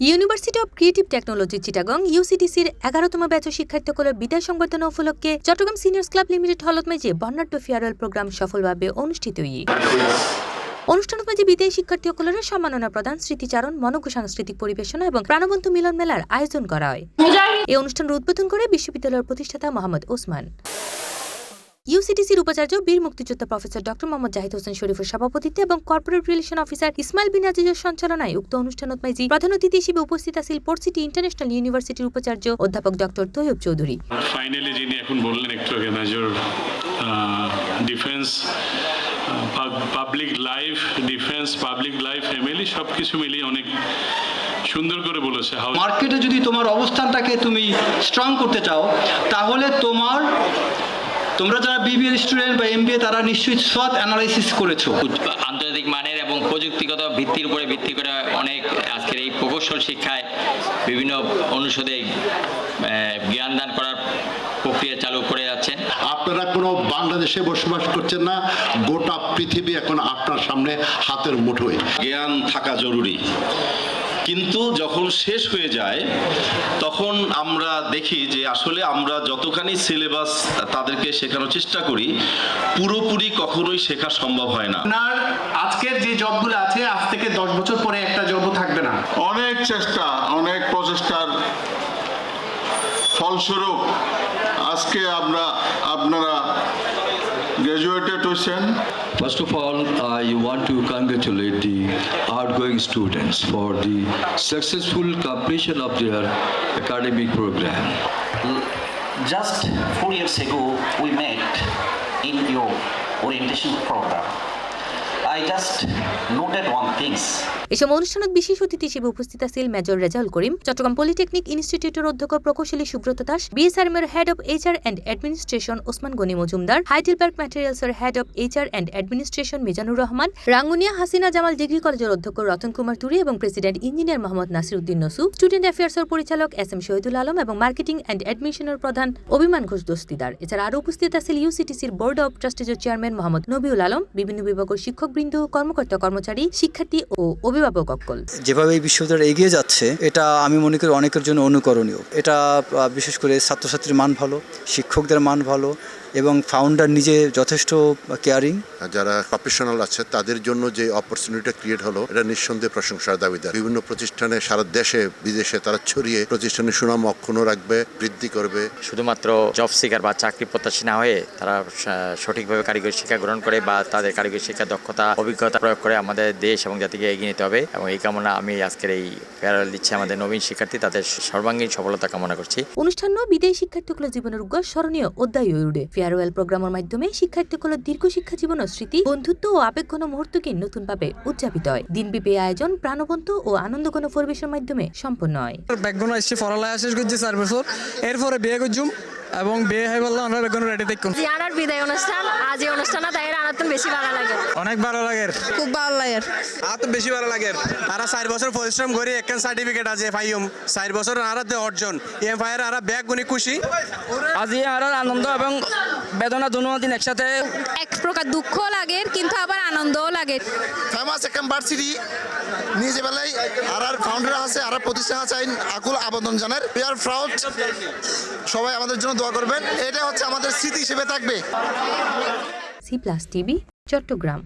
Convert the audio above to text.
University of creative technology Chittagong ইউসিটিসির 11তম batch শিক্ষার্থীসকলের বিদায় সংবর্ধনা উপলক্ষে চট্টগ্রাম সিনিয়র্স ক্লাব লিমিটেড হলত মেজে বর্ণাঢ্য ফেয়ারওয়েল প্রোগ্রাম সফলভাবে অনুষ্ঠিত অনুষ্ঠানত মাঝে বিদায়ী শিক্ষার্থীসকলের সম্মাননা প্রদান, স্মৃতিচারণ, মনোজ্ঞ সাংস্কৃতিক পরিবেশনা এবং প্রাণবন্ত মিলন মেলার আয়োজন করা হয়। এই অনুষ্ঠানের উদ্বোধন করে বিশ্ববিদ্যালয়ের প্রতিষ্ঠাতা মোহাম্মদ ওসমান। ইউসিটিসির উপাচার্য বীর মুক্তিযোদ্ধা প্রফেসর ডক্টর মোহাম্মদ জাহিদ হোসেন শরীফের সভাপতিত্বে এবং কর্পোরেট রিলেশন অফিসার ইসমাইল বিন আজিজের সঞ্চালনায় উক্ত অনুষ্ঠানত মাঝে প্রধান অতিথি হিসেবে উপস্থিত আছেন পোর্ট সিটি ইন্টারন্যাশনাল ইউনিভার্সিটির উপাচার্য অধ্যাপক ডক্টর তৈয়ব চৌধুরী। ফাইনালি যিনি এখন বললেন একটু আগে major defence public life family সবকিছু মিলিয়ে অনেক সুন্দর করে বলেছে। মার্কেটে যদি তোমার অবস্থানটাকে তুমি স্ট্রং করতে চাও তাহলে তোমরা যারা বিবিএ স্টুডেন্ট বা এমবিএ তারা নিশ্চয়ই SWOT অ্যানালাইসিস করেছো। আন্তর্জাতিক মানের এবং প্রযুক্তিগত ভিত্তির উপরে ভিত্তি করে অনেক আজকের এই প্রকৌশল শিক্ষায় বিভিন্ন অনুষদে জ্ঞান দান করার প্রক্রিয়া চালু করে যাচ্ছেন। আপনারা কোনো বাংলাদেশে বসবাস করছেন না, গোটা পৃথিবী এখন আপনার সামনে হাতের মুঠোয়। জ্ঞান থাকা জরুরি, কিন্তু যখন শেষ হয়ে যায় তখন আমরা দেখি যে আসলে আমরা যতখানি সিলেবাস তাদেরকে শেখানোর চেষ্টা করি পুরোপুরি কখনোই শেখা সম্ভব হয় না। আপনার আজকের যে জবগুলো আছে আজ থেকে 10 বছর পরে একটা জবও থাকবে না। অনেক চেষ্টা, অনেক প্রচেষ্টার ফলস্বরূপ আজকে আপনারা গ্রাজুয়েটেড হয়েছেন। First of all, I want to congratulate the outgoing students for the successful completion of their academic program. Just 4 years ago, we met in your orientation program. I just noted one thing. এই সময় অনুষ্ঠানত বিশেষ অতিথি হিসেবে উপস্থিত আছেন major Rezaul Karim, Chattogram polytechnic ইনস্টিটিউটের অধ্যক্ষ প্রকৌশলী সুব্রত দাস, বিএসআরএম এর head of HR and administration Osman Gani Majumder, Heidelberg ম্যাটেরিয়ালসের head of HR and administration Mizanur Rahman, Rangunia Hasina Jamal degree কলেজের অধ্যক্ষ রতন কুমার তুরি এবং president engineer Mohammad Nasir Uddin Nasu, student অ্যাফেয়ার্সের পরিচালক এসএম শহীদুল আলম এবং মার্কেটিং অ্যান্ড অ্যাডমিশনের প্রধান অভিমান ঘোষ দস্তিদার। এছাড়া আরও উপস্থিত আছেন ইউসিটিসির বোর্ড অব ট্রাস্টিজের চেয়ারম্যান মোহাম্মদ নবিউল আলম, বিভিন্ন বিভাগের শিক্ষকবৃন্দ, কর্মকর্তা কর্মচারী, শিক্ষার্থী ও অভিভাবক অক্কল। যেভাবে এই বিশ্ববিদ্যালয় এগিয়ে যাচ্ছে এটা আমি মনে করি অনেকের জন্য অনুকরণীয়। এটা বিশেষ করে ছাত্রছাত্রীর মান ভালো, শিক্ষকদের মান ভালো এবং ফাউন্ডার নিজে যথেষ্ট কেয়ারিং। যারা প্রফেশনাল আছে তাদের জন্য যে অপরচুনিটি ক্রিয়েট হলো এটা নিঃসন্দেহে প্রশংসার দাবিদার। বিভিন্ন প্রতিষ্ঠানে সারা দেশে বিদেশে তারা ছড়িয়ে প্রতিষ্ঠানের সুনাম অক্ষুণ্ণ রাখবে, বৃদ্ধি করবে। শুধুমাত্র জব সিকার বা চাকরি প্রত্যাশী না হয়ে তারা সঠিকভাবে কারিগরি শিক্ষা গ্রহণ করে বা তাদের কারিগরি শিক্ষার দক্ষতা অভিজ্ঞতা প্রয়োগ করে আমাদের দেশ এবং জাতিকে এগিয়ে নিতে হবে। এবং এই কামনা আমি আজকের এই ফেয়ারওয়েল দিচ্ছি আমাদের নবীন শিক্ষার্থী, তাদের সর্বাঙ্গীন সফলতা কামনা করছি। অনুষ্ঠান বিদায়ী শিক্ষার্থীগুলোর জীবনের স্মরণীয় অধ্যায় হয়ে উঠে। ফেয়ারওয়েল প্রোগ্রামের মাধ্যমে শিক্ষার্থীগুলোর দীর্ঘ শিক্ষা জীবনের স্মৃতি, বন্ধুত্ব ও আবেগঘন মুহূর্তকে নতুনভাবে উদযাপিত হয়। দিনব্যাপী আয়োজন প্রাণবন্ত ও আনন্দঘন পরিবেশের মাধ্যমে সম্পন্ন হয়। ব্যাকগ্রাউন্ড আসছে পড়ালেখা শেষ করছি 4 বছর, এরপরে বিয়ে করছুম এবং বিয়ে হয়ে বললাম আমরা ব্যাকগ্রাউন্ড রেডি দেখুন। জিয়ানার বিদায় অনুষ্ঠান আজ এই অনুষ্ঠানটা তাইরা আনন্দ বেশি ভালো লাগে, অনেক ভালো লাগে, খুব ভালো লাগে, আর তো বেশি ভালো লাগে। তারা 4 বছর পরিশ্রম করে একখান সার্টিফিকেট আছে পাইম 4 বছর আরাতে অর্জন এম ফায়ার আর ব্যাগ গুনি খুশি। আজ আর আনন্দ এবং বেদনা দুনো দিন একসাথে, এক প্রকার দুঃখ লাগে কিন্তু আবার আনন্দও লাগে। ফেমাস একটা ভার্সিটি নিজে বেলায় আর ফাউন্ডার আছে আর প্রতিষ্ঠান আছে আকুল আবেদন জানার। উই আর প্রাউড, সবাই আমাদের জন্য দোয়া করবেন। এটা হচ্ছে আমাদের স্মৃতি হিসেবে থাকবে। C+ TV Chittagong.